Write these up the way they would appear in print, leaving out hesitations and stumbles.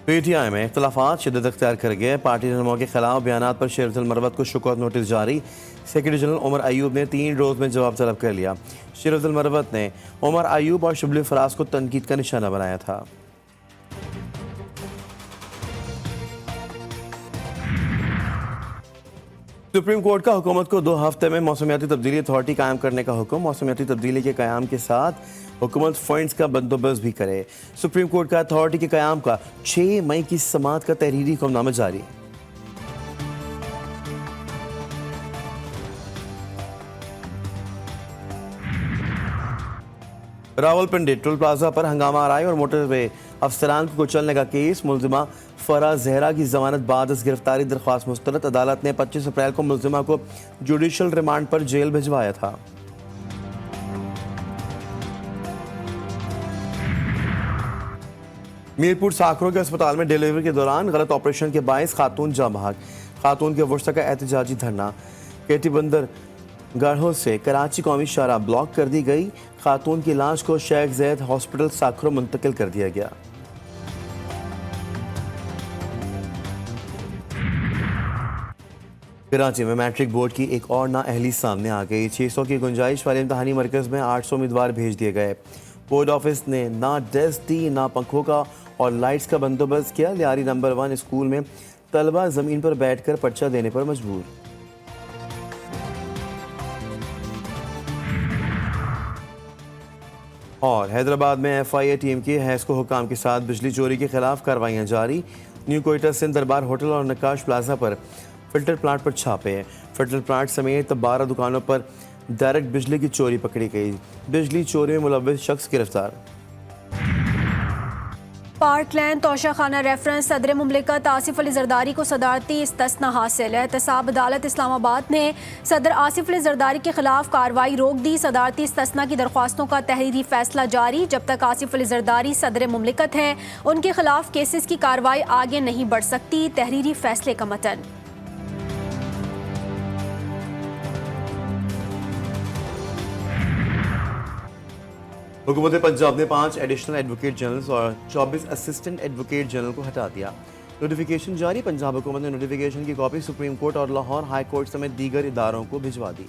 PTI में इख्तलाफात शिद्दत अख्तियार कर गए। पार्टी रहनुमा के खिलाफ बयानात पर शेर अफजल मरवत को शुकौत नोटिस जारी। सेक्रेटरी जनरल उमर अयूब ने 3 रोज़ में जवाब तलब कर लिया। शेर अफजल मरवत ने उमर अयूब और शुबली फराज को तनकीद का निशाना बनाया था। सुप्रीम कोर्ट का हुकूमत को 2 हफ्ते में मौसमियाती तब्दीली अथॉरिटी कायम करने का हुक्म। मौसमियाती तब्दीली के क़याम के साथ हुकूमत फंड्स का बंदोबस्त भी करे। सुप्रीम कोर्ट का अथॉरिटी के क़याम का 6 मई की समाअत का तहरीरी हुक्मनामा जारी। रावलपिंडी टोल प्लाजा पर हंगामा आराई और मोटरवे अफसरान को कुचलने का केस। मुलजिमा फरा जहरा की जमानत बाद गिरफ्तारी दरख्वास्त मुस्तरद। अदालत ने 25 अप्रैल को मुलजिमा को जुडिशल रिमांड पर जेल भिजवाया था। मीरपुर साखरों के अस्पताल में डिलीवरी के दौरान गलत ऑपरेशन के बायस खातून जाँ बहक। खातून के वुश्ता का एहतजाजी धरना। केटी बंदर गाढ़ों से कराची कौमी शाहराह ब्लॉक कर दी गई। खातून की लाश को शेख जैद हॉस्पिटल साखरों मुंतकिल कर दिया गया। कराची में मैट्रिक बोर्ड की एक और नाअहली सामने आ गई। 600 की गुंजाइश वाले इम्तहानी मरकज में 800 उम्मीदवार भेज दिए गए। बोर्ड ऑफिस ने ना डेस्क दी, ना पंखों का और लाइट्स का बंदोबस्त किया। लियारी नंबर 1 स्कूल में तलबा जमीन पर बैठकर पर्चा देने पर मजबूर। और हैदराबाद में FIA टीम की हैस्को हुकाम के साथ बिजली चोरी के खिलाफ कार्रवाइयां जारी। न्यू कोयटा सिंध दरबार होटल और नकाश प्लाजा पर फिल्टर प्लांट पर छापे। फिल्टर प्लांट समेत 12 दुकानों पर डायरेक्ट बिजली की चोरी पकड़ी गई। बिजली चोरी में मुलव्विस शख्स गिरफ्तार। पार्कलैंड तोशाखाना रेफरेंस सदर मुमलिकत आसिफ अली जरदारी को सदारती इस्तिस्ना हासिल है। एहतसाब अदालत इस्लामाबाद ने सदर आसिफ अली जरदारी के खिलाफ कार्रवाई रोक दी। सदारती इस्तिस्ना की दरख्वास्तों का तहरीरी फैसला जारी। जब तक आसिफ अली जरदारी सदर मुमलिकत हैं उनके खिलाफ केसेस की कार्रवाई आगे नहीं बढ़ सकती। तहरीरी फैसले का मतन। हुकूमत पंजाब ने 5 एडिशनल एडवोकेट जनरल्स और 24 असिस्टेंट एडवोकेट जनरल को हटा दिया। नोटिफिकेशन जारी। पंजाब हुकूमत ने नोटिफिकेशन की कॉपी सुप्रीम कोर्ट और लाहौर हाई कोर्ट समेत दीगर इदारों को भिजवा दी।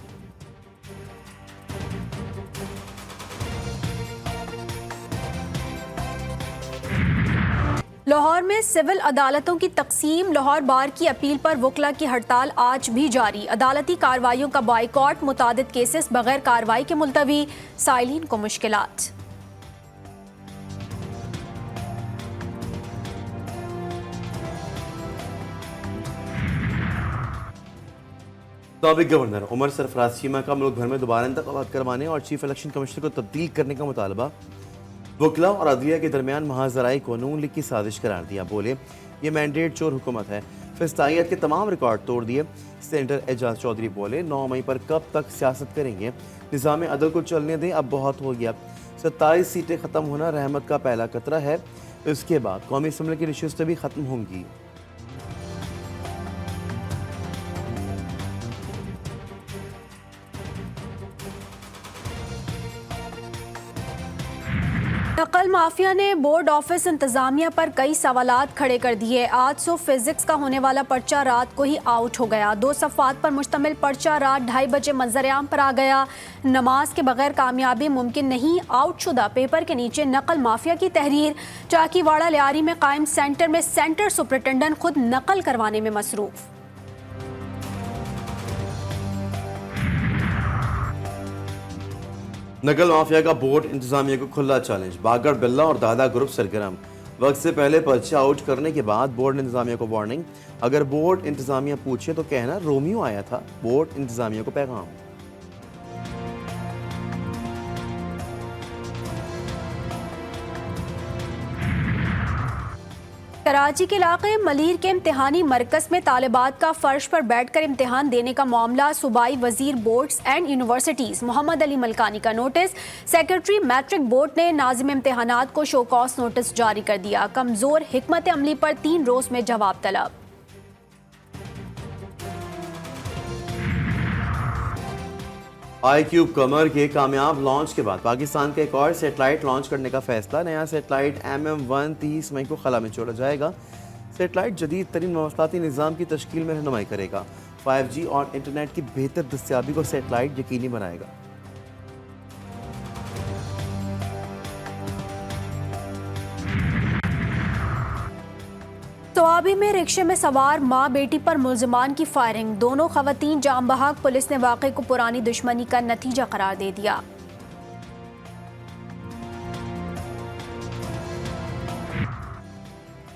लाहौर में सिविल अदालतों की तकसीम। लाहौर बार की अपील पर वकला की हड़ताल आज भी जारी। अदालती कार्रवाइयों का बाइकॉट। मुतादिद केसेस बगैर कार्रवाई के मुलतवी। साइलिन को मुश्किलात। साबिक गवर्नर उमर सरफराज चीमा का मुल्क भर में दोबारा इंतखाबात करवाने और चीफ इलेक्शन कमिश्नर को तब्दील करने का मुतालबा। वकला और अदलिया के दरमियान महाजराई को नून लीग की साजिश करार दिया। बोले ये मैंडेट चोर हुकूमत है। फिस्तायत के तमाम रिकॉर्ड तोड़ दिए। सेनेटर एजाज चौधरी बोले 9 मई पर कब तक सियासत करेंगे। निज़ाम अदल को चलने दें, अब बहुत हो गया। 27 सीटें ख़त्म होना रहमत का पहला कतरा है। इसके बाद कौमी असम्बली की नशिस्तें भी ख़त्म होंगी। नकल माफिया ने बोर्ड ऑफिस इंतजामिया पर कई सवालात खड़े कर दिए। 800 फिजिक्स का होने वाला पर्चा रात को ही आउट हो गया। 2 सफ़ात पर मुश्तमिल पर्चा रात 2:30 बजे मंजर-ए-आम पर आ गया। नमाज के बगैर कामयाबी मुमकिन नहीं। आउटशुदा पेपर के नीचे नकल माफिया की तहरीर। चाकीवाड़ा लियारी में कायम सेंटर में सेंटर सुपरिटेंडेंट खुद नकल करवाने में मसरूफ। नकल माफिया का बोर्ड इंतजामिया को खुला चैलेंज। बागर बिल्ला और दादा ग्रुप सरगर्म। वक्त से पहले पर्चे आउट करने के बाद बोर्ड इंतजामिया को वार्निंग। अगर बोर्ड इंतजामिया पूछे तो कहना रोमियो आया था। बोर्ड इंतजामिया को पैगाम। कराची के इलाके मलीर के इम्तिहानी मरकज में तालिबात का फर्श पर बैठकर इम्तिहान देने का मामला। सूबाई वजीर boards and universities Mohammad Ali Malkani का नोटिस। सेक्रेटरी मैट्रिक बोर्ड ने नाजिम इम्तिहानात को शो कॉज नोटिस जारी कर दिया। कमजोर हिकमत अमली पर 3 रोज में जवाब तलब। iQube कमर के कामयाब लॉन्च के बाद पाकिस्तान का एक और सेटेलाइट लॉन्च करने का फैसला। नया सेटेलाइट MM-1 30 मई को खला में छोड़ा जाएगा। सेटेलाइट जदीद तरीन मवासलाती निज़ाम की तश्कील में रहनुमाई करेगा। 5G और इंटरनेट की बेहतर दस्तियाबी को सेटेलाइट यकीनी बनाएगा। तवाबी में रिक्शे में सवार मां बेटी पर मुलजिमान की फायरिंग, दोनों खवातीन जाम बहक। पुलिस ने वाक़े को पुरानी दुश्मनी का नतीजा करार दे दिया।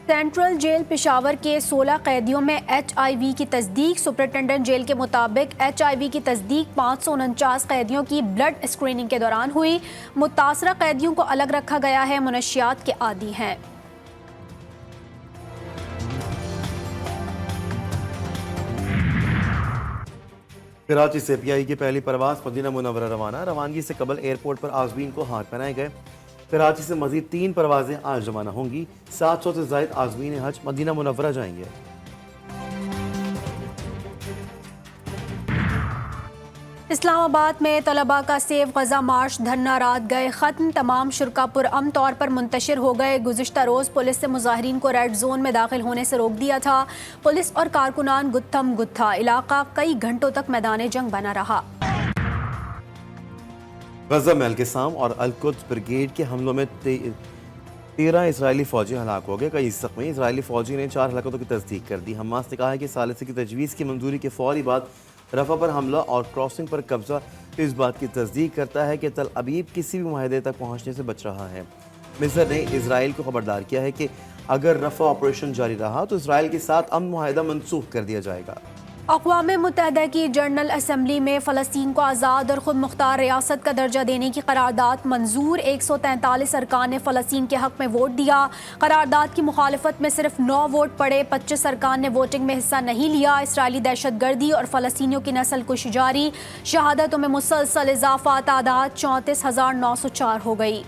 सेंट्रल जेल पेशावर के 16 कैदियों में HIV की तस्दीक। सुपरिटेंडेंट जेल के मुताबिक HIV की तस्दीक 549 कैदियों की ब्लड स्क्रीनिंग के दौरान हुई। मुतासरा कैदियों को अलग रखा गया है, मुनशियात के आदी हैं। कराची से PI की पहली परवाज मदीना मुनव्वरा रवाना। रवानगी से कबल एयरपोर्ट पर आज़मीन को हाथ पहनाए गए। कराची से मजीद 3 परवाजें आज रवाना होंगी। 700 से ज़ायद आज़मीन हज मदीना मुनव्वरा जाएंगे। इस्लामाबाद में तलबा का सेव गजा मार्च धरना रात गए खत्म। तमाम शुरा पुरअमन तौर पर मुंतशिर हो गए। गुज़िश्ता रोज़ पुलिस ने मुजाहिरीन को रेड जोन में दाखिल होने से रोक दिया था। पुलिस और कारकुनान गुत्थम गुत्था, इलाका कई घंटों तक मैदान जंग बना रहा। गजा में अल-क़िसाम और अल-कुद्स ब्रिगेड के हमलों में 13 इसराइली फौजी हलाक हो गए। कई ज़ख्मी। इसराइली फौजी ने 4 हलाकतों की तस्दीक कर दी। हमास ने कहा है कि सालिसी की तजवीज़ की मंजूरी के फौरी बाद रफा पर हमला और क्रॉसिंग पर कब्जा इस बात की तस्दीक करता है कि तल अबीब किसी भी मुआहदे तक पहुंचने से बच रहा है। मिस्र ने इसराइल को खबरदार किया है कि अगर रफा ऑपरेशन जारी रहा तो इसराइल के साथ अमन मुआहदा मनसूख कर दिया जाएगा। अक़वाम मुत्तहिदा की जनरल असम्बली में फ़लस्तीन को आज़ाद और खुद मुख्तार रियासत का दर्जा देने की करारदाद मंजूर। 143 अरकान ने फ़लस्तीन के हक़ में वोट दिया। करारदाद की मुखालफत में सिर्फ 9 वोट पड़े। 25 अरकान ने वोटिंग में हिस्सा नहीं लिया। इसराइली दहशत गर्दी और फ़लस्तीनियों की नस्ल कुश जारी। शहादतों में मुसलसल इजाफा, तादाद 34,904 हो गई।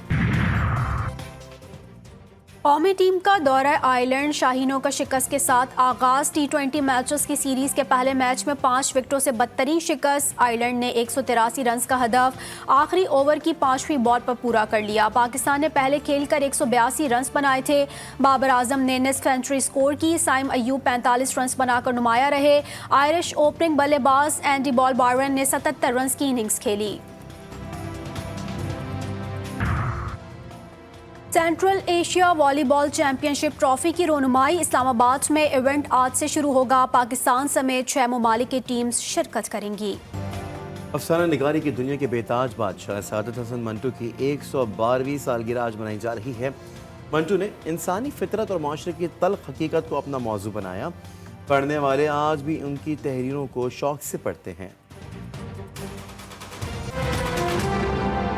कौमी टीम का दौरा आयरलैंड, शाहीनों का शिकस्त के साथ आगाज। T20 मैचेस की सीरीज के पहले मैच में 5 विकेटों से बदतरीन शिकस्त। आयरलैंड ने 183 रन का हदफ आखिरी ओवर की 5वीं बॉल पर पूरा कर लिया। पाकिस्तान ने पहले खेलकर 182 रन बनाए थे। बाबर आजम ने निस्फ सेंचुरी स्कोर की। साइम अयूब 45 रन बनाकर नुमाया रहे। आयरिश ओपनिंग बल्लेबाज एंडी बॉल बारन ने 77 रन की इनिंग्स खेली। Central Asia volleyball championship trophy की रोनुमाई इस्लामाबाद में। इवेंट आज से शुरू होगा। पाकिस्तान समेत 6 ममालिक की टीम्स शिरकत करेंगी। अफसाना निगारी की दुनिया के बेताज बादशाह सादत हसन मंटू की 112वीं सालगिरह आज मनाई जा रही है। मंटू ने इंसानी फितरत और माशरे की तल्ख हकीकत को अपना मौजू बनाया। पढ़ने वाले आज भी उनकी तहरीरों को शौक से पढ़ते हैं।